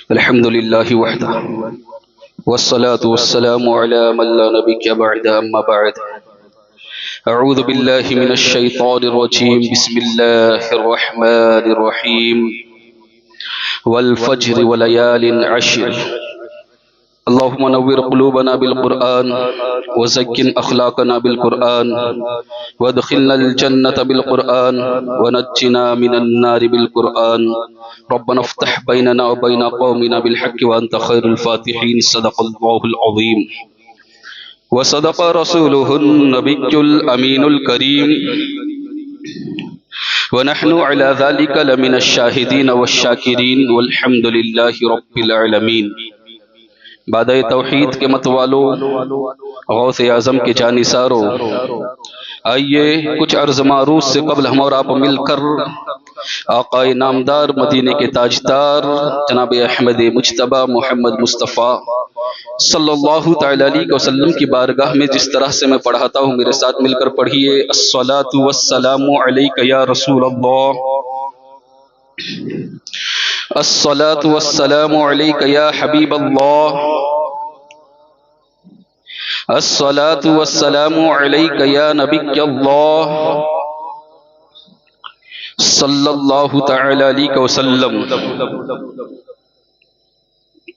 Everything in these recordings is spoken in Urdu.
الحمد لله وحده والصلاة والسلام على من لا نبي بعد أما بعد أعوذ بالله من الشيطان الرجيم بسم الله الرحمن الرحيم والفجر وليال عشر اللهم نور قلوبنا بالقرآن وزكن أخلاقنا بالقرآن وادخلنا الجنة بالقرآن ونجنا من النار بالقرآن ربنا افتح بيننا وبين قومنا بالحق وأنت خير الفاتحين صدق الله العظيم وصدق رسوله النبي الأمين الكريم ونحن على ذلك لمن الشاهدين والشاكرين والحمد لله رب العالمين۔ بعد توحید کے متوالو، غوث اعظم کے جانثارو، آئیے کچھ عرض معروض سے قبل ہم اور آپ مل کر آقا نامدار مدینے کے تاجدار جناب احمد مجتبی محمد مصطفیٰ صلی اللہ تعالی علیہ وسلم کی بارگاہ میں جس طرح سے میں پڑھاتا ہوں میرے ساتھ مل کر پڑھیے۔ الصلاۃ والسلام علیک یا رسول اللہ، الصلاۃ والسلام علیک یا حبیب اللہ، الصلاۃ والسلام علیک یا نبی اللہ صلی اللہ تعالی علیہ وسلم۔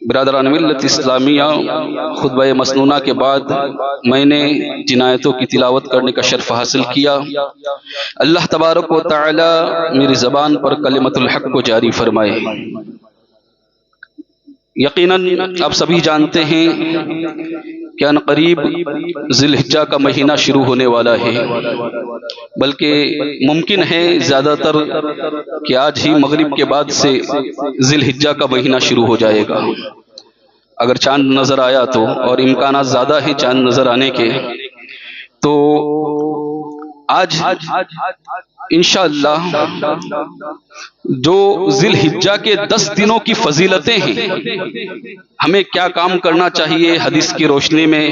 برادران ملت اسلامیہ، خطبہ مسنونہ کے بعد میں نے جن آیتوں کی تلاوت کرنے کا شرف حاصل کیا، اللہ تبارک و تعالی میری زبان پر کلمت الحق کو جاری فرمائے۔ یقیناً آپ سبھی جانتے ہیں کہ ان قریب ذی الحجہ کا مہینہ شروع ہونے والا ہے، بلکہ ممکن ہے زیادہ تر کہ آج ہی مغرب کے بعد سے ذی الحجہ کا مہینہ شروع ہو جائے گا، اگر چاند نظر آیا تو، اور امکانات زیادہ ہیں چاند نظر آنے کے۔ تو آج انشاءاللہ جو ذی الحجہ کے 10 دنوں کی فضیلتیں ہیں، ہمیں کیا کام کرنا چاہیے حدیث کی روشنی میں،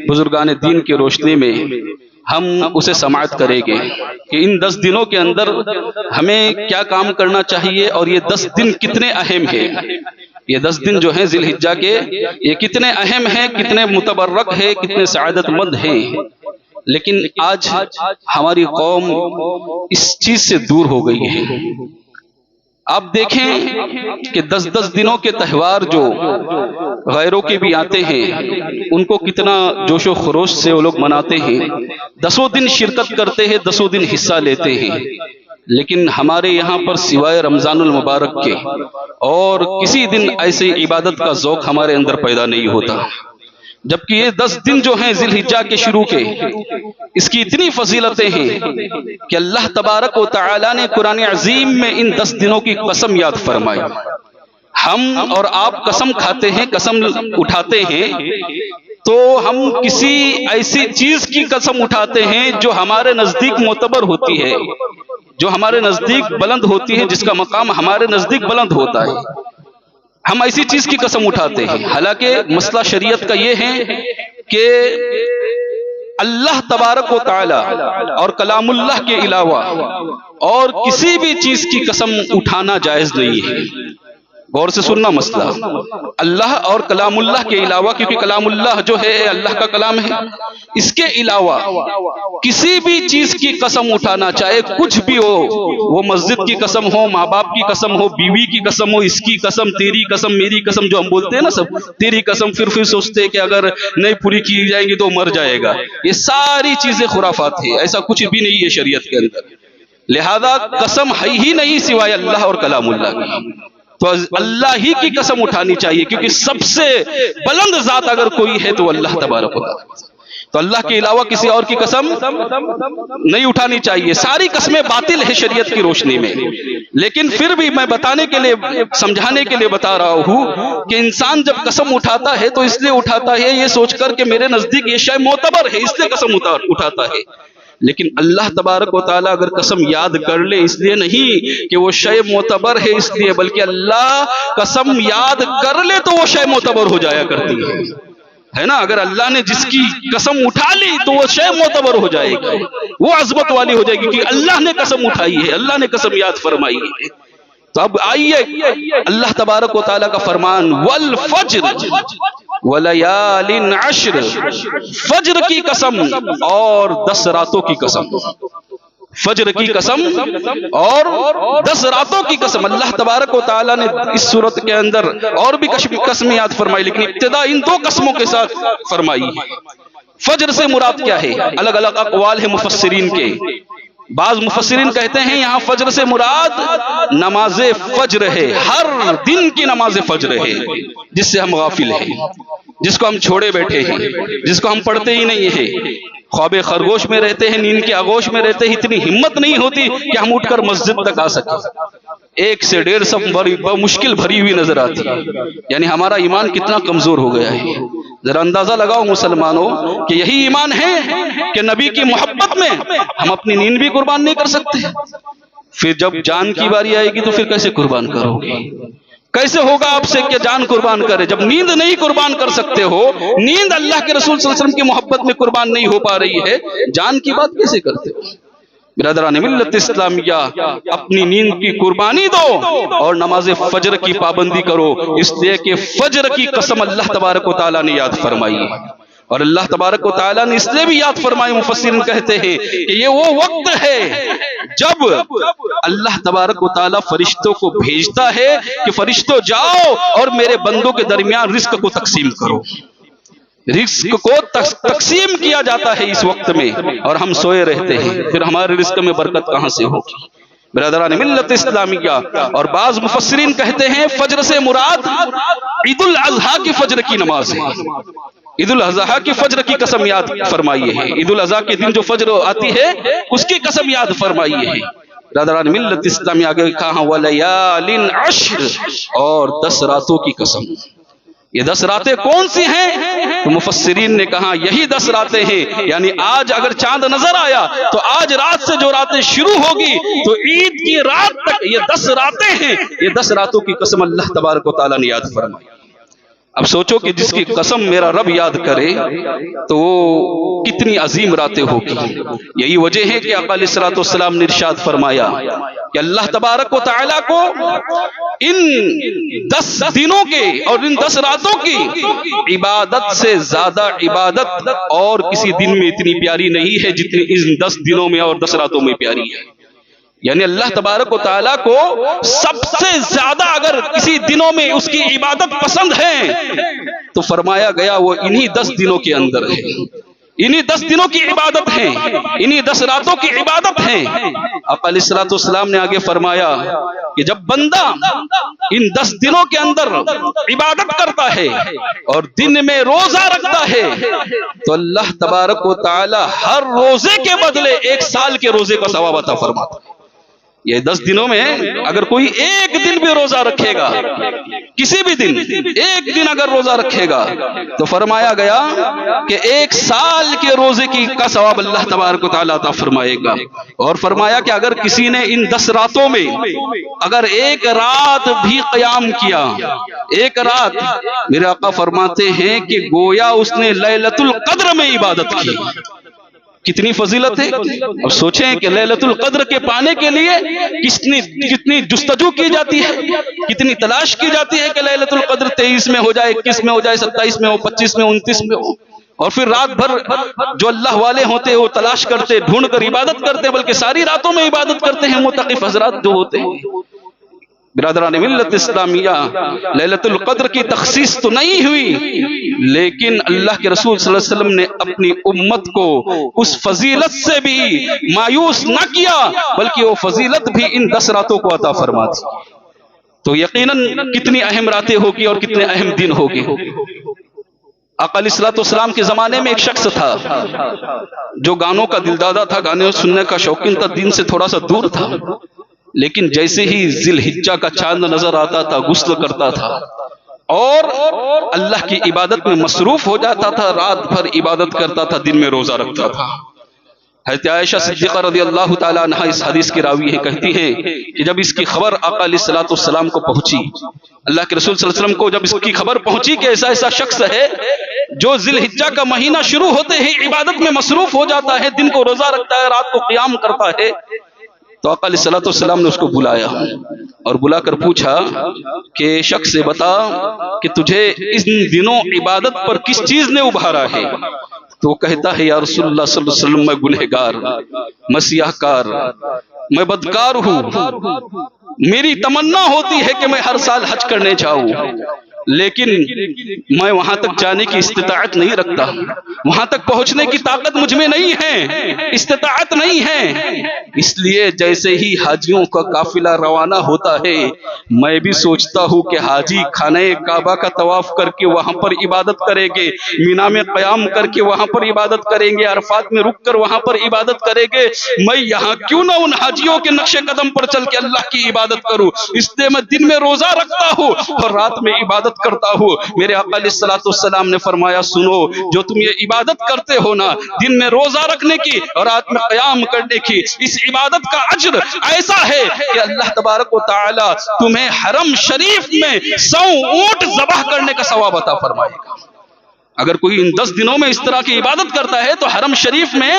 بزرگان دین کی روشنی میں ہم اسے سماعت کریں گے کہ ان 10 دنوں کے اندر ہمیں کیا کام کرنا چاہیے، اور یہ 10 دن کتنے اہم ہیں۔ یہ 10 دن جو ہیں ذی الحجہ کے، یہ کتنے اہم ہیں، کتنے متبرک ہیں، کتنے سعادت مند ہیں۔ لیکن آج ہماری قوم اس چیز سے دور ہو گئی ہے۔ آپ دیکھیں کہ 10 دنوں کے تہوار جو غیروں کے بھی آتے ہیں، ان کو کتنا جوش و خروش سے وہ لوگ مناتے ہیں، 10 دن شرکت کرتے ہیں، 10 دن حصہ لیتے ہیں۔ لیکن ہمارے یہاں پر سوائے رمضان المبارک کے اور کسی دن ایسی عبادت کا ذوق ہمارے اندر پیدا نہیں ہوتا، جبکہ یہ 10 دن جو ہیں ذی الحجہ کے شروع کے، اس کی اتنی فضیلتیں ہیں کہ اللہ تبارک و تعالی نے قرآن عظیم میں ان 10 دنوں کی قسم یاد فرمائی۔ ہم اور آپ قسم کھاتے ہیں، قسم اٹھاتے ہیں، تو ہم کسی ایسی چیز کی قسم اٹھاتے ہیں جو ہمارے نزدیک معتبر ہوتی ہے، جو ہمارے نزدیک بلند ہوتی ہے، جس کا مقام ہمارے نزدیک بلند ہوتا ہے، ہم ایسی چیز کی قسم اٹھاتے ہیں۔ حالانکہ مسئلہ شریعت کا یہ ہے کہ اللہ تبارک و تعالی اور کلام اللہ کے علاوہ اور کسی بھی چیز کی قسم اٹھانا جائز نہیں ہے۔ غور سے سننا مسئلہ، اللہ اور کلام اللہ کے علاوہ، کیونکہ کلام اللہ جو ہے اللہ کا کلام ہے، اس کے علاوہ کسی بھی چیز کی قسم اٹھانا، چاہے کچھ بھی ہو، وہ مسجد کی قسم ہو، ماں باپ کی قسم ہو، بیوی کی قسم ہو، اس کی قسم، تیری قسم، میری قسم، جو ہم بولتے ہیں نا سب، تیری قسم، پھر سوچتے ہیں کہ اگر نہیں پوری کی جائیں گی تو مر جائے گا۔ یہ ساری چیزیں خرافات ہیں، ایسا کچھ بھی نہیں ہے شریعت کے اندر۔ لہذا قسم ہے ہی نہیں سوائے اللہ اور کلام اللہ کی، تو اللہ ہی کی قسم اٹھانی چاہیے، کیونکہ سب سے بلند ذات اگر کوئی ہے تو اللہ تبارک و تعالی، تو اللہ کے علاوہ کسی اور کی قسم نہیں اٹھانی چاہیے۔ ساری قسمیں باطل ہے شریعت کی روشنی میں، لیکن پھر بھی میں بتانے کے لیے، سمجھانے کے لیے بتا رہا ہوں کہ انسان جب قسم اٹھاتا ہے تو اس لیے اٹھاتا ہے یہ سوچ کر کہ میرے نزدیک یہ شے معتبر ہے، اس لیے قسم اٹھاتا ہے۔ لیکن اللہ تبارک و تعالیٰ اگر قسم یاد کر لے، اس لیے نہیں کہ وہ شے معتبر ہے اس لیے، بلکہ اللہ قسم یاد کر لے تو وہ شے معتبر ہو جایا کرتی ہے نا۔ اگر اللہ نے جس کی قسم اٹھا لی تو وہ شے معتبر ہو جائے گی، وہ عظمت والی ہو جائے گی، کہ اللہ نے قسم اٹھائی ہے، اللہ نے قسم یاد فرمائی ہے۔ تو اب آئیے اللہ تبارک و تعالیٰ کا فرمان والفجر ولیال عشر، فجر کی قسم اور 10 راتوں کی قسم، فجر کی قسم اور 10 راتوں کی قسم۔ اللہ تبارک و تعالیٰ نے اس صورت کے اندر اور بھی قسم یاد فرمائی، لیکن ابتدا ان 2 قسموں کے ساتھ فرمائی۔ فجر سے مراد کیا ہے؟ الگ الگ اقوال ہیں مفسرین کے۔ بعض مفسرین کہتے ہیں یہاں فجر سے مراد نماز فجر ہے، ہر دن کی نماز فجر ہے، جس سے ہم غافل ہیں، جس کو ہم چھوڑے بیٹھے ہیں، جس کو ہم پڑھتے ہی نہیں ہیں، خواب خرگوش میں رہتے ہیں، نیند کے آغوش میں رہتے ہیں، اتنی ہمت نہیں ہوتی کہ ہم اٹھ کر مسجد تک آ سکیں۔ 1 سے 1.5 صف مشکل بھری ہوئی نظر آتی ہے، یعنی ہمارا ایمان کتنا کمزور ہو گیا ہے۔ ذرا اندازہ لگاؤ مسلمانوں کہ یہی ایمان ہے کہ نبی کی محبت میں ہم اپنی نیند بھی قربان نہیں کر سکتے، پھر جب جان کی باری آئے گی تو پھر کیسے قربان کرو گے؟ کیسے ہوگا آپ سے کہ جان قربان کرے جب نیند نہیں قربان کر سکتے ہو؟ نیند اللہ کے رسول صلی اللہ علیہ وسلم کی محبت میں قربان نہیں ہو پا رہی ہے، جان کی بات کیسے کرتے ہو؟ برادران ملت اسلامیہ، اپنی نیند کی قربانی دو اور نماز فجر کی پابندی کرو، اس لیے کہ فجر کی قسم اللہ تبارک و تعالیٰ نے یاد فرمائی ہے۔ اور اللہ تبارک و تعالیٰ نے اس لیے بھی یاد فرمائی، مفسرین کہتے ہیں کہ یہ وہ وقت ہے جب اللہ تبارک و تعالیٰ فرشتوں کو بھیجتا ہے کہ فرشتوں جاؤ اور میرے بندوں کے درمیان رزق کو تقسیم کرو۔ رزق کو تقسیم کیا جاتا ہے اس وقت میں، اور ہم سوئے رہتے ہیں، پھر ہمارے رزق میں برکت کہاں سے ہوگی؟ برادران ملت اسلامیہ، اور بعض مفسرین کہتے ہیں فجر سے مراد عید الاضحیٰ کی فجر کی نماز ہے۔ عید الاضحیٰ کی فجر کی قسم یاد فرمائیے ہے، عید الاضحیٰ کے دن جو فجر آتی ہے اس کی قسم یاد فرمائیے ہے۔ برادران ملت اسلامیہ آگے کہا ولیال عشر، اور 10 راتوں کی قسم۔ یہ 10 راتیں کون سی ہیں؟ تو مفسرین نے کہا یہی 10 راتیں ہیں، یعنی آج اگر چاند نظر آیا تو آج رات سے جو راتیں شروع ہوگی تو عید کی رات تک یہ 10 راتیں ہیں۔ یہ 10 راتوں کی قسم اللہ تبارک و تعالیٰ نے یاد فرمائی۔ اب سوچو کہ جس کی قسم میرا رب یاد کرے تو وہ کتنی عظیم راتیں ہوگی۔ یہی وجہ ہے کہ آقا علیہ الصلوۃ والسلام نے ارشاد فرمایا کہ اللہ تبارک و تعالیٰ کو ان 10 دنوں کے اور ان 10 راتوں کی عبادت سے زیادہ عبادت اور کسی دن میں اتنی پیاری نہیں ہے جتنی ان 10 دنوں میں اور 10 راتوں میں پیاری ہے۔ یعنی اللہ تبارک و تعالیٰ کو سب سے زیادہ اگر کسی دنوں میں اس کی عبادت پسند ہے تو فرمایا گیا وہ انہی 10 دنوں کے اندر ہے، انہی 10 دنوں کی عبادت ہیں، انہی 10 راتوں کی عبادت ہیں۔ آقا علیہ الصلوۃ والسلام نے آگے فرمایا کہ جب بندہ ان 10 دنوں کے اندر عبادت کرتا ہے اور دن میں روزہ رکھتا ہے تو اللہ تبارک و تعالی ہر روزے کے بدلے 1 سال کے روزے کا ثواب عطا فرماتا ہے۔ یہ 10 دنوں میں اگر کوئی ایک دن بھی روزہ رکھے گا، کسی بھی دن ایک دن اگر روزہ رکھے گا تو فرمایا گیا کہ 1 سال کے روزے کا ثواب اللہ تبارک و تعالیٰ عطا فرمائے گا۔ اور فرمایا کہ اگر کسی نے ان 10 راتوں میں اگر 1 رات بھی قیام کیا، 1 رات، میرے آقا فرماتے ہیں کہ گویا اس نے لیلۃ القدر میں عبادت کی۔ کتنی فضیلت ہے! اب سوچیں کہ لیلۃ القدر کے پانے کے لیے کتنی جستجو کی جاتی ہے، کتنی تلاش کی جاتی ہے کہ لیلۃ القدر 23 میں ہو جائے، 21 میں ہو جائے، 27 میں ہو، 25 میں، 29 میں ہو، اور پھر رات بھر جو اللہ والے ہوتے ہیں وہ تلاش کرتے، ڈھونڈ کر عبادت کرتے ہیں، بلکہ ساری راتوں میں عبادت کرتے ہیں معتکف حضرات جو ہوتے ہیں۔ برادران ملت اسلامیہ، لیلۃ القدر کی تخصیص تو نہیں ہوئی، لیکن اللہ کے رسول صلی اللہ علیہ وسلم نے اپنی امت کو اس فضیلت سے بھی مایوس نہ کیا، بلکہ وہ فضیلت بھی ان 10 راتوں کو عطا فرما دی۔ تو یقیناً کتنی اہم راتیں ہوگی اور کتنے اہم دن ہوگی۔ آقا علیہ الصلوۃ والسلام کے زمانے میں ایک شخص تھا جو گانوں کا دلدادہ تھا، گانے سننے کا شوقین تھا، دین سے تھوڑا سا دور تھا، لیکن جیسے ہی ذی الحجہ کا چاند نظر آتا تھا غسل کرتا تھا اور اللہ کی عبادت میں مصروف ہو جاتا تھا، رات بھر عبادت کرتا تھا، دن میں روزہ رکھتا تھا۔ حضرت عائشہ صدیقہ رضی اللہ تعالی عنہا اس حدیث کی راوی ہے، کہتی ہیں کہ جب اس کی خبر آقا علیہ الصلوۃ والسلام کو پہنچی، اللہ کے رسول صلی اللہ علیہ وسلم کو جب اس کی خبر پہنچی کہ ایسا ایسا شخص ہے جو ذی الحجہ کا مہینہ شروع ہوتے ہی عبادت میں مصروف ہو جاتا ہے، دن کو روزہ رکھتا ہے، رات کو قیام کرتا ہے، تو آقا علیہ الصلوۃ والسلام نے اس کو بلایا اور بلا کر پوچھا کہ شخص سے بتا کہ تجھے ان دنوں عبادت پر کس چیز نے ابھارا ہے؟ تو وہ کہتا ہے یا رسول اللہ صلی اللہ علیہ وسلم میں گنہگار، میں سیاہ کار، میں بدکار ہوں، میری تمنا ہوتی ہے کہ میں ہر سال حج کرنے جاؤں، لیکن میں وہاں تک جانے کی استطاعت نہیں رکھتا، وہاں تک پہنچنے کی طاقت مجھ میں نہیں ہے، استطاعت نہیں ہے، اس لیے جیسے ہی حاجیوں کا قافلہ روانہ ہوتا ہے میں بھی سوچتا ہوں کہ حاجی خانہ کعبہ کا طواف کر کے وہاں پر عبادت کریں گے، مینا میں قیام کر کے وہاں پر عبادت کریں گے، عرفات میں رک کر وہاں پر عبادت کریں گے، میں یہاں کیوں نہ ان حاجیوں کے نقش قدم پر چل کے اللہ کی عبادت کروں؟ اس لیے میں دن میں روزہ رکھتا ہوں اور رات میں عبادت کرتا ہوں۔ میرے آقا علیہ الصلوۃ والسلام نے فرمایا سنو، جو تم یہ عبادت کرتے ہو نا، دن میں روزہ رکھنے کی اور رات میں قیام کرنے کی، اس عبادت کا اجر ایسا ہے کہ اللہ تبارک و تعالی تمہیں حرم شریف میں 100 اونٹ ذبح کرنے کا ثواب عطا فرمائے گا۔ اگر کوئی ان 10 دنوں میں اس طرح کی عبادت کرتا ہے تو حرم شریف میں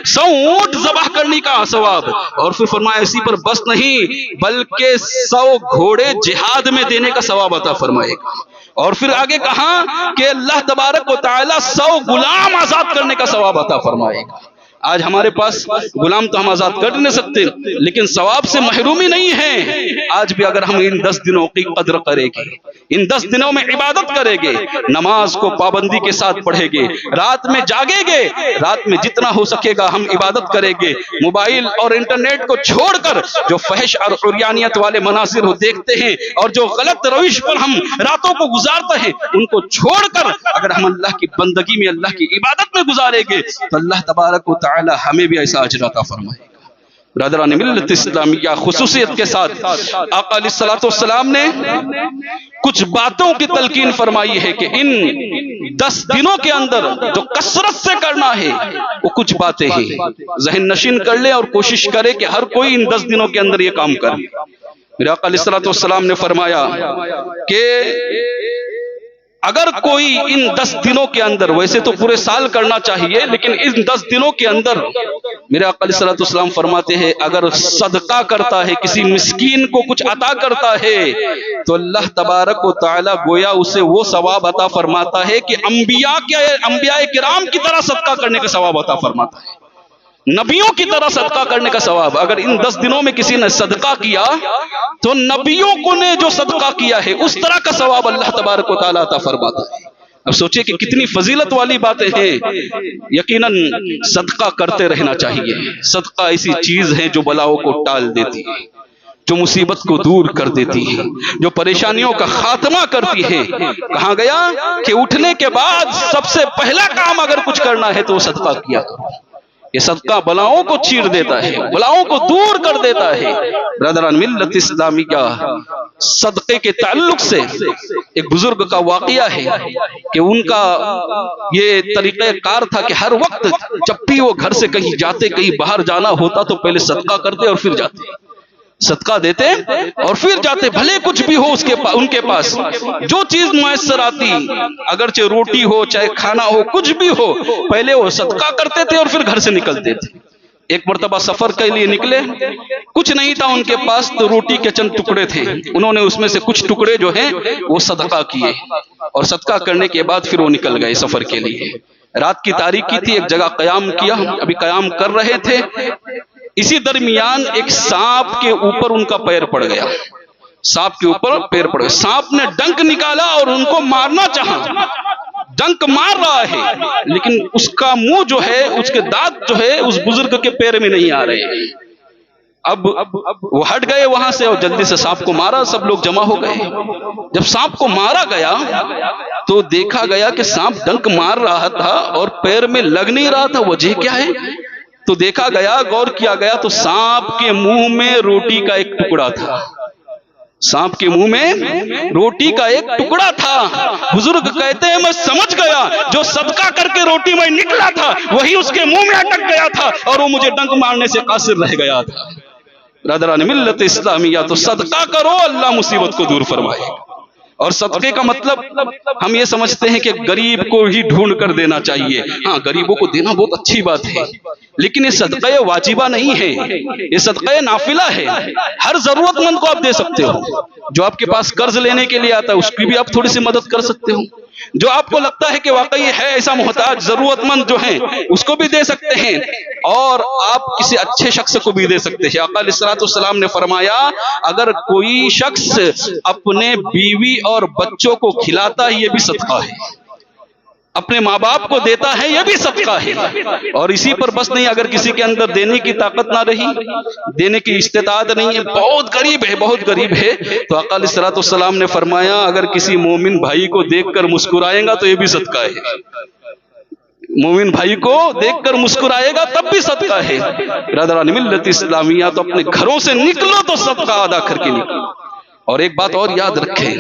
100 اونٹ ذبح کرنے کا ثواب، اور پھر فرمایا اسی پر بس نہیں بلکہ 100 گھوڑے جہاد میں دینے کا ثواب عطا فرمائے گا، اور پھر آگے کہا کہ اللہ تبارک و تعالی 100 غلام آزاد کرنے کا ثواب عطا فرمائے گا۔ آج ہمارے پاس غلام تو ہم آزاد کر نہیں سکتے، لیکن ثواب سے محرومی نہیں ہے۔ آج بھی اگر ہم ان 10 دنوں کی قدر کریں گے، ان 10 دنوں میں عبادت کریں گے، نماز کو پابندی کے ساتھ پڑھیں گے، رات میں جاگیں گے، رات میں جتنا ہو سکے گا ہم عبادت کریں گے، موبائل اور انٹرنیٹ کو چھوڑ کر جو فحش اور عریانیت والے مناظر ہو دیکھتے ہیں اور جو غلط روش پر ہم راتوں کو گزارتے ہیں ان کو چھوڑ کر اگر ہم اللہ کی بندگی میں، اللہ کی عبادت میں گزاریں گے تو اللہ تبارک و تعالی ہمیں بھی ایسا اجر عطا فرمائے گا۔ برادران ملت اسلامیہ، خصوصیت کے ساتھ آقا علیہ الصلوۃ والسلام نے کچھ باتوں کی تلقین فرمائی ہے کہ ان 10 دنوں کے اندر جو کثرت سے کرنا ہے وہ کچھ باتیں ہیں، ذہن نشین کر لیں اور کوشش کرے کہ ہر کوئی ان 10 دنوں کے اندر یہ کام کرے۔ میرے آقا علیہ الصلوۃ والسلام نے فرمایا کہ اگر کوئی ان 10 دنوں کے اندر، ویسے تو پورے سال کرنا چاہیے لیکن ان 10 دنوں کے اندر میرے آقا علیہ الصلوۃ والسلام فرماتے ہیں اگر صدقہ کرتا ہے، کسی مسکین کو کچھ عطا کرتا ہے تو اللہ تبارک و تعالی گویا اسے وہ ثواب عطا فرماتا ہے کہ انبیاء کرام کی طرح صدقہ کرنے کا ثواب عطا فرماتا ہے، نبیوں کی طرح صدقہ کرنے کا ثواب۔ اگر ان 10 دنوں میں کسی نے صدقہ کیا تو نبیوں کو نے جو صدقہ کیا ہے اس طرح کا ثواب اللہ تبارک و تعالیٰ عطا فرماتا ہے۔ اب سوچئے کہ کتنی فضیلت والی باتیں ہیں۔ یقیناً صدقہ کرتے رہنا چاہیے۔ صدقہ ایسی چیز ہے جو بلاؤں کو ٹال دیتی ہے، جو مصیبت کو دور کر دیتی ہے، جو پریشانیوں کا خاتمہ کرتی ہے۔ کہا گیا کہ اٹھنے کے بعد سب سے پہلا کام اگر کچھ کرنا ہے تو وہ صدقہ کیا کرو۔ یہ صدقہ بلاؤں کو چیر دیتا ہے، بلاؤں کو دور کر دیتا ہے۔ برادران ملت اسلامیہ، صدقے کے تعلق سے ایک بزرگ کا واقعہ ہے کہ ان کا یہ طریقہ کار تھا کہ ہر وقت جب بھی وہ گھر سے کہیں جاتے، کہیں باہر جانا ہوتا تو پہلے صدقہ کرتے اور پھر جاتے، صدقہ دیتے اور پھر جاتے، بھلے کچھ بھی ہو ان کے پاس جو چیز میسر آتی، اگرچہ روٹی ہو چاہے کھانا ہو کچھ بھی ہو، پہلے وہ صدقہ کرتے تھے اور پھر گھر سے نکلتے تھے۔ ایک مرتبہ سفر کے لیے نکلے، کچھ نہیں تھا ان کے پاس تو روٹی کے چند ٹکڑے تھے، انہوں نے اس میں سے کچھ ٹکڑے جو ہیں وہ صدقہ کیے اور صدقہ کرنے کے بعد پھر وہ نکل گئے سفر کے لیے۔ رات کی تاریکی تھی، ایک جگہ قیام کیا، ابھی قیام کر رہے تھے، اسی درمیان ایک سانپ کے اوپر ان کا پیر پڑ گیا، سانپ کے اوپر پیر پڑ گیا، سانپ نے ڈنک نکالا اور ان کو مارنا چاہا، ڈنک مار رہا ہے لیکن اس کا منہ جو ہے، اس کے دانت جو ہے اس بزرگ کے پیر میں نہیں آ رہے۔ اب وہ ہٹ گئے وہاں سے اور جلدی سے سانپ کو مارا، سب لوگ جمع ہو گئے۔ جب سانپ کو مارا گیا تو دیکھا گیا کہ سانپ ڈنک مار رہا تھا اور پیر میں لگ نہیں رہا تھا، وجہ کیا ہے؟ تو دیکھا گیا، غور کیا گیا تو سانپ کے منہ میں روٹی کا ایک ٹکڑا تھا، سانپ کے منہ میں روٹی کا ایک ٹکڑا تھا۔ بزرگ کہتے ہیں میں سمجھ گیا جو صدقہ کر کے روٹی میں نکلا تھا وہی اس کے منہ میں اٹک گیا تھا اور وہ مجھے ڈنک مارنے سے قاصر رہ گیا تھا۔ برادران ملت اسلامیہ، تو صدقہ کرو، اللہ مصیبت کو دور فرمائے گا۔ اور صدقے کا مطلب ہم یہ سمجھتے ہیں کہ غریب کو ہی ڈھونڈ کر دینا چاہیے، ہاں غریبوں کو دینا بہت اچھی بات ہے، لیکن یہ صدقہ واجبہ نہیں ہے، یہ صدقہ نافلہ ہے۔ ہر ضرورت مند کو آپ دے سکتے ہو۔ جو آپ کے پاس قرض لینے کے لیے آتا ہے اس کی بھی آپ تھوڑی سی مدد کر سکتے ہو۔ جو آپ کو لگتا ہے کہ واقعی ہے ایسا محتاج ضرورت مند جو ہیں اس کو بھی دے سکتے ہیں، اور آپ کسی اچھے شخص کو بھی دے سکتے ہیں۔ آقا علیہ الصلوۃ والسلام نے فرمایا اگر کوئی شخص اپنے بیوی اور بچوں کو کھلاتا ہے یہ بھی صدقہ ہے، اپنے ماں باپ کو دیتا ہے یہ بھی صدقہ ہے۔ اور اسی پر بس نہیں، اگر کسی کے اندر دینے کی طاقت نہ رہی، دینے کی استطاعت نہیں ہے، بہت غریب ہے، بہت غریب ہے، تو آقا علیہ الصلوۃ والسلام نے فرمایا اگر کسی مومن بھائی کو دیکھ کر مسکرائے گا تو یہ بھی صدقہ ہے۔ مومن بھائی کو دیکھ کر مسکرائے گا تب بھی صدقہ ہے۔ برادران ملت اسلامیہ، تو اپنے گھروں سے نکلو تو صدقہ ادا کر کے نکلو۔ اور ایک بات اور یاد رکھیں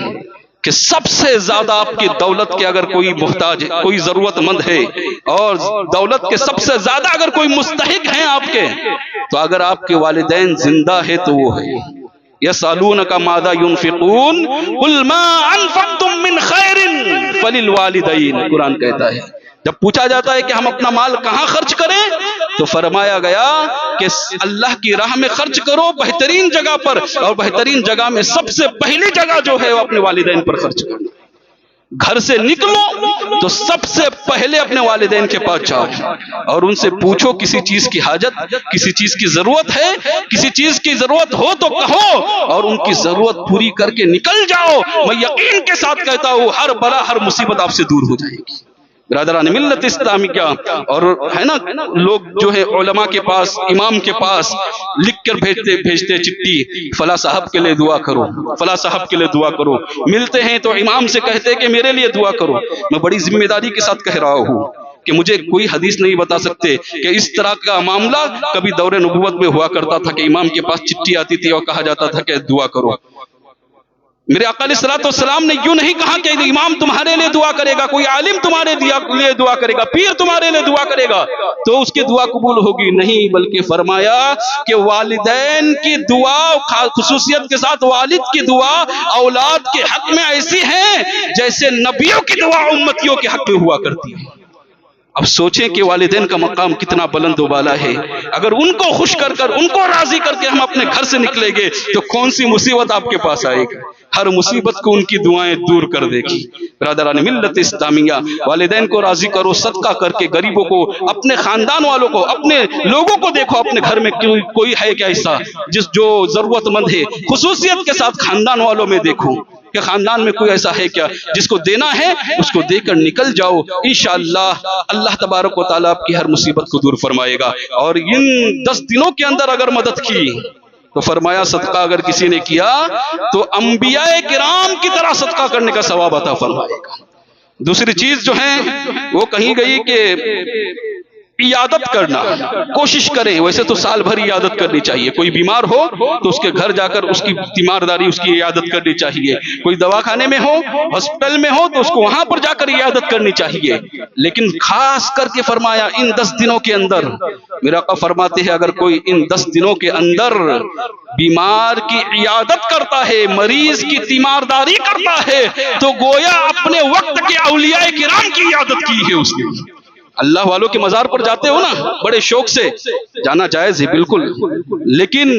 کہ سب سے زیادہ آپ کی دولت کے اگر کوئی محتاج، کوئی ضرورت مند ہے، اور دولت کے سب سے زیادہ اگر کوئی مستحق ہیں آپ کے، تو اگر آپ کے والدین زندہ ہے تو وہ ہے۔ یسألونک ماذا ينفقون قل ما انفقتم من خیر فللوالدین، قرآن کہتا ہے جب پوچھا جاتا ہے کہ ہم اپنا مال کہاں خرچ کریں تو فرمایا گیا کہ اللہ کی راہ میں خرچ کرو بہترین جگہ پر، اور بہترین جگہ میں سب سے پہلی جگہ جو ہے وہ اپنے والدین پر خرچ کرنا۔ گھر سے نکلو تو سب سے پہلے اپنے والدین کے پاس جاؤ اور ان سے پوچھو کسی چیز کی حاجت، کسی چیز کی ضرورت ہے، کسی چیز کی ضرورت ہو تو کہو اور ان کی ضرورت پوری کر کے نکل جاؤ۔ میں یقین کے ساتھ کہتا ہوں ہر بلا، ہر مصیبت آپ سے دور ہو جائے گی۔ برادران ملت اسلامیہ، اور ہے نا لوگ جو ہے علماء کے پاس، امام کے پاس لکھ کر بھیجتے چٹھی، فلاں صاحب کے لیے دعا کرو، فلاں صاحب کے لیے دعا کرو۔ ملتے ہیں تو امام سے کہتے کہ میرے لیے دعا کرو۔ میں بڑی ذمہ داری کے ساتھ کہہ رہا ہوں کہ مجھے کوئی حدیث نہیں بتا سکتے کہ اس طرح کا معاملہ کبھی دور نبوت میں ہوا کرتا تھا کہ امام کے پاس چٹھی آتی تھی اور کہا جاتا تھا کہ دعا کرو۔ میرے آقا علیہ الصلوۃ والسلام نے یوں نہیں کہا کہ امام تمہارے لیے دعا کرے گا، کوئی عالم تمہارے لیے دعا کرے گا، پیر تمہارے لیے دعا کرے گا تو اس کی دعا قبول ہوگی، نہیں، بلکہ فرمایا کہ والدین کی دعا، خصوصیت کے ساتھ والد کی دعا اولاد کے حق میں ایسی ہے جیسے نبیوں کی دعا امتیوں کے حق میں ہوا کرتی ہے۔ اب سوچیں کہ والدین کا مقام کتنا بلند و بالا ہے۔ اگر ان کو خوش کر کر، ان کو راضی کر کے ہم اپنے گھر سے نکلیں گے تو کون سی مصیبت آپ کے پاس آئے گی؟ ہر مصیبت کو ان کی دعائیں دور کر دے گی۔ برادران ملت اسلامیہ، والدین کو راضی کرو صدقہ کر کے، غریبوں کو، اپنے خاندان والوں کو، اپنے لوگوں کو دیکھو اپنے گھر میں کوئی ہے کیا ایسا جو ضرورت مند ہے، خصوصیت کے ساتھ خاندان والوں میں دیکھو کہ خاندان میں کوئی ایسا ہے کیا جس کو دینا ہے، اس کو دے کر نکل جاؤ۔ انشاءاللہ اللہ تبارک و تعالیٰ آپ کی ہر مصیبت کو دور فرمائے گا۔ اور ان 10 دنوں کے اندر اگر مدد کی تو فرمایا صدقہ اگر کسی نے کیا تو انبیاء کرام کی طرح صدقہ کرنے کا ثواب عطا فرمائے گا۔ دوسری چیز جو ہے وہ کہیں گئی کہ عیادت کرنا، کوشش کریں، ویسے تو سال بھر عیادت کرنی چاہیے، کوئی بیمار ہو تو اس کے گھر جا کر اس کی تیمارداری، اس کی عیادت کرنی چاہیے، کوئی دواخانے میں ہو، ہاسپٹل میں ہو تو اس کو وہاں پر جا کر عیادت کرنی چاہیے۔ لیکن خاص کر کے فرمایا ان 10 دنوں کے اندر، میرا آقا فرماتے ہیں اگر کوئی ان 10 دنوں کے اندر بیمار کی عیادت کرتا ہے، مریض کی تیمارداری کرتا ہے تو گویا اپنے وقت کے اولیاء کرام کی عیادت کی ہے اس نے۔ اللہ والوں کے مزار پر جاتے ہو نا، بڑے شوق سے جانا جائز ہے بالکل، لیکن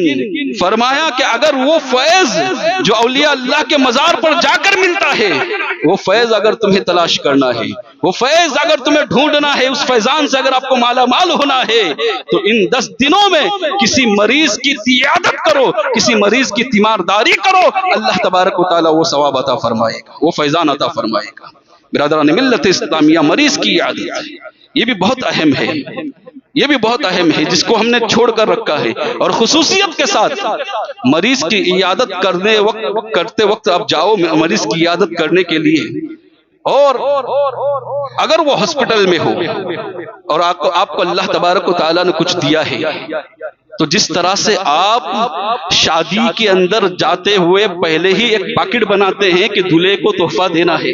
فرمایا کہ اگر وہ فیض جو اولیاء اللہ کے مزار پر جا کر ملتا ہے، وہ فیض اگر تمہیں تلاش کرنا ہے، وہ فیض اگر تمہیں ڈھونڈنا ہے، اس فیضان سے اگر آپ کو مالا مال ہونا ہے تو ان 10 دنوں میں کسی مریض کی عیادت کرو، کسی مریض کی تیمارداری کرو، اللہ تبارک و تعالیٰ وہ ثواب عطا فرمائے گا، وہ فیضان عطا فرمائے گا۔ برادران ملت اسلامیہ، مریض کی عیادت یہ بھی بہت اہم ہے، یہ بھی بہت اہم ہے جس کو ہم نے چھوڑ کر رکھا ہے۔ اور خصوصیت کے ساتھ مریض کی عیادت کرتے وقت آپ جاؤ مریض کی عیادت کرنے کے لیے، اور اگر وہ ہاسپٹل میں ہو اور آپ کو اللہ تبارک و تعالیٰ نے کچھ دیا ہے تو جس طرح سے آپ شادی کے اندر جاتے ہوئے پہلے ہی ایک پاکٹ بناتے ہیں کہ دلہے کو تحفہ دینا ہے،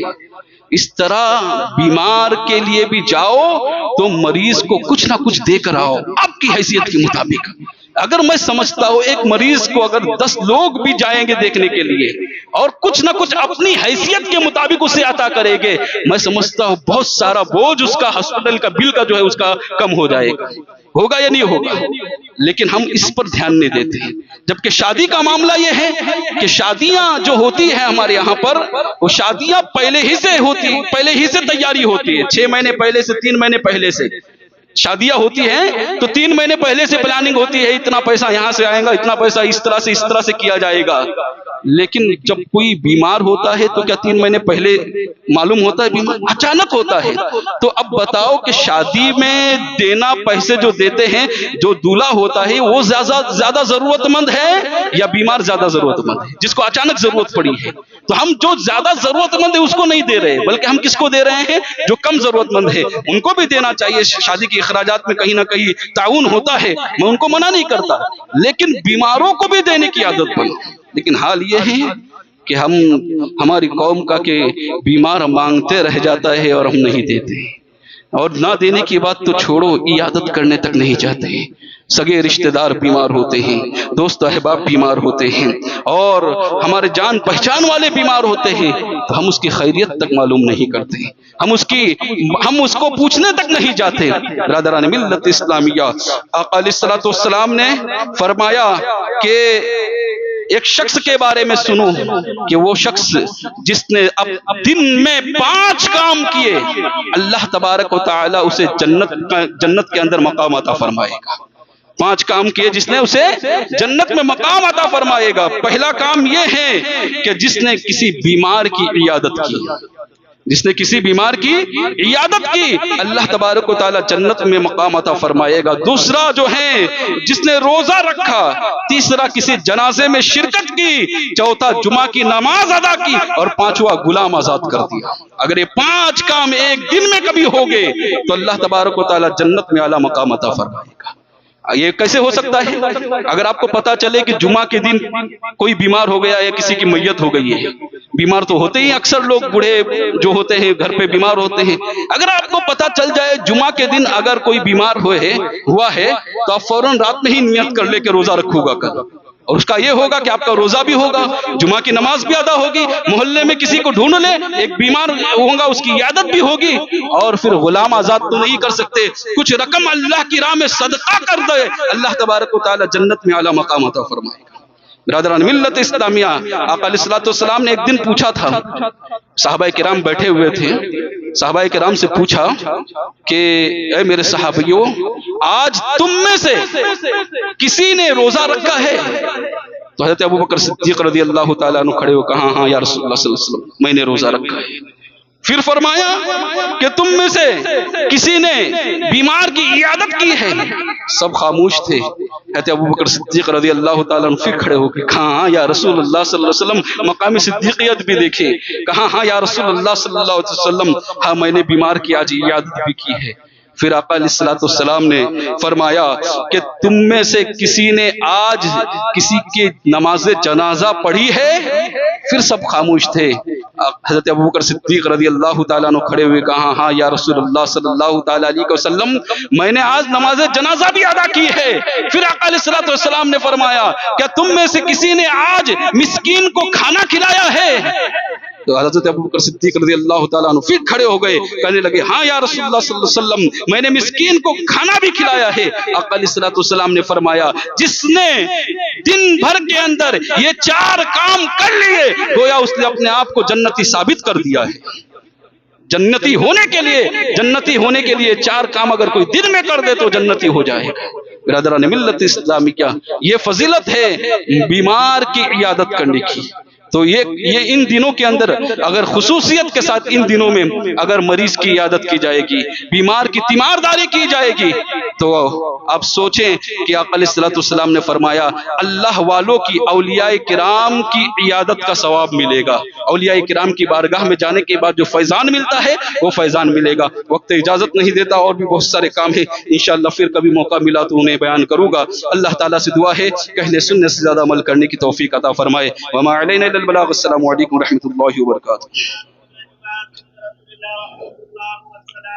اس طرح بیمار کے لیے بھی جاؤ تو مریض کو کچھ نہ کچھ دے کر آؤ آپ کی حیثیت کے مطابق۔ اگر میں سمجھتا ہوں ایک مریض کو اگر 10 لوگ بھی جائیں گے دیکھنے کے لیے اور کچھ نہ کچھ اپنی حیثیت کے مطابق اسے عطا کرے گے، میں سمجھتا ہوں بہت سارا بوجھ اس کا ہاسپٹل کا بل کا جو ہے اس کا کم ہو جائے گا. ہوگا یا نہیں ہوگا؟ لیکن ہم اس پر دھیان نہیں دیتے ہیں. جبکہ شادی کا معاملہ یہ ہے کہ شادیاں جو ہوتی ہیں ہمارے یہاں پر، وہ شادیاں پہلے ہی سے تیاری ہوتی ہے. 6 مہینے پہلے سے، 3 مہینے پہلے سے شادیاں ہوتی ہیں تو 3 مہینے پہلے سے پلاننگ ہوتی ہے، اتنا پیسہ یہاں سے آئے گا، اتنا پیسہ اس طرح سے کیا جائے گا. لیکن جب کوئی بیمار ہوتا ہے تو کیا 3 مہینے پہلے معلوم ہوتا ہے؟ بیمار اچانک ہوتا ہے. تو اب بتاؤ کہ شادی میں دینا پیسے جو دیتے ہیں، جو دولہا ہوتا ہے وہ زیادہ ضرورت مند ہے یا بیمار زیادہ ضرورت مند ہے جس کو اچانک ضرورت پڑی ہے؟ تو ہم جو زیادہ ضرورت مند ہے اس کو نہیں دے رہے، بلکہ ہم کس کو دے رہے ہیں؟ جو کم ضرورت مند ہے ان کو بھی دینا چاہیے. شادی کے اخراجات میں کہیں نہ کہیں تعاون ہوتا ہے، میں ان کو منع نہیں کرتا، لیکن بیماروں کو بھی دینے کی عادت بنو. لیکن حال یہ ہے کہ ہماری قوم کا کہ بیمار مانگتے رہ جاتا ہے اور ہم نہیں دیتے، اور نہ دینے کی بات تو چھوڑو، عیادت کرنے تک نہیں چاہتے ہیں. سگے رشتہ دار بیمار ہوتے ہیں، دوست احباب بیمار ہوتے ہیں، اور ہمارے جان پہچان والے بیمار ہوتے ہیں تو ہم اس کی خیریت تک معلوم نہیں کرتے، ہم اس کو پوچھنے تک نہیں جاتے. برادران ملت اسلامیہ، آقا علیہ الصلوۃ والسلام نے فرمایا کہ ایک شخص کے بارے میں سنو کہ وہ شخص جس نے اب دن میں 5 کام کیے، اللہ تبارک و تعالی اسے جنت کے اندر مقام عطا فرمائے گا. 5 کام کیے جس نے اسے جنت میں مقام عطا فرمائے گا. پہلا کام یہ ہے کہ جس نے کسی بیمار کی عیادت کی، اللہ تبارک و تعالی جنت میں مقام عطا فرمائے گا. دوسرا جو ہے جس نے روزہ رکھا، تیسرا کسی جنازے میں شرکت کی، چوتھا جمعہ کی نماز ادا کی، اور 5واں غلام آزاد کر دیا. اگر یہ 5 کام ایک دن میں کبھی ہو گئے تو اللہ تبارک و تعالی جنت میں اعلیٰ مقام عطا فرمائے گا. یہ کیسے ہو سکتا ہے؟ اگر آپ کو پتا چلے کہ جمعہ کے دن کوئی بیمار ہو گیا یا کسی کی میت ہو گئی ہے، بیمار تو ہوتے ہی اکثر لوگ بوڑھے جو ہوتے ہیں گھر پہ بیمار ہوتے ہیں، اگر آپ کو پتا چل جائے جمعہ کے دن اگر کوئی بیمار ہوا ہے تو آپ فوراً رات میں ہی نیت کر لے کہ روزہ رکھوں گا کل، اور اس کا یہ ہوگا کہ آپ کا روزہ بھی ہوگا، جمعہ کی نماز بھی ادا ہوگی، محلے میں کسی کو ڈھونڈ لے، ایک بیمار ہوگا اس کی عیادت بھی ہوگی، اور پھر غلام آزاد تو نہیں کر سکتے، کچھ رقم اللہ کی راہ میں صدقہ کر دے، اللہ تبارک و تعالی جنت میں اعلیٰ مقام عطا فرمائے گا. برادران ملت اسلامیہ، آقا علیہ الصلوۃ والسلام نے ایک دن پوچھا تھا، صحابہ کرام بیٹھے ہوئے تھے، صحابہ کرام سے پوچھا کہ اے میرے صحابیوں، آج تم میں سے کسی نے روزہ رکھا ہے؟ تو حضرت ابوبکر صدیق رضی اللہ تعالیٰ عنہ کھڑے ہو کہا ہاں یا رسول اللہ صلی اللہ علیہ وسلم، میں نے روزہ رکھا ہے. پھر فرمایا کہ تم میں سے کسی نے بیمار کی عیادت کی ہے؟ سب خاموش تھے. حضرت ابوبکر صدیق رضی اللہ تعالیٰ عنہ پھر کھڑے ہو کے کہا ہاں یا رسول اللہ صلی اللہ علیہ وسلم، مقام صدیقیت بھی دیکھے، کہا ہاں یا رسول اللہ صلی اللہ علیہ وسلم، ہاں میں نے بیمار کی آج عیادت بھی کی ہے. پھر آقا علیہ الصلوۃ والسلام نے فرمایا کہ تم میں سے کسی نے آج کسی کی نماز جنازہ پڑھی ہے؟ پھر سب خاموش تھے. حضرت ابوبکر صدیق رضی اللہ تعالیٰ عنہ کھڑے ہوئے کہا ہاں یا رسول اللہ صلی اللہ تعالیٰ علیہ وسلم، میں نے آج نماز جنازہ بھی ادا کی ہے. پھر آقا علیہ الصلوۃ والسلام نے فرمایا کیا تم میں سے کسی نے آج مسکین کو کھانا کھلایا ہے؟ تو حضرت ابوبکر صدیق رضی اللہ تعالیٰ عنہ پھر کھڑے ہو گئے، کہنے لگے ہاں یا رسول اللہ صلی اللہ علیہ وسلم، میں نے مسکین کو کھانا بھی کھلایا ہے. آقا علیہ الصلوۃ والسلام نے فرمایا جس نے دن بھر کے اندر یہ 4 کام کر لیے گویا اس نے اپنے آپ کو جنتی ثابت کر دیا ہے. جنتی ہونے کے لیے 4 کام اگر کوئی دن میں کر دے تو جنتی ہو جائے گا. برادران ملت اسلامی، کیا یہ فضیلت ہے بیمار کی عیادت کرنے کی. تو یہ ان دنوں کے اندر اگر خصوصیت کے ساتھ ان دنوں میں اگر مریض کی عیادت کی جائے گی، بیمار کی تیمارداری کی جائے گی، تو آپ سوچیں کہ آقا علیہ الصلوۃ والسلام نے فرمایا اللہ والوں کی، اولیاء کرام کی عیادت کا ثواب ملے گا. اولیاء کرام کی بارگاہ میں جانے کے بعد جو فیضان ملتا ہے وہ فیضان ملے گا. وقت اجازت نہیں دیتا، اور بھی بہت سارے کام ہیں، انشاءاللہ پھر کبھی موقع ملا تو انہیں بیان کروں گا. اللہ تعالیٰ سے دعا ہے کہ اہل سنت سے زیادہ عمل کرنے کی توفیق عطا فرمائے. وما علینا الا البلاغ. السلام علیکم ورحمۃ اللہ وبرکاتہ.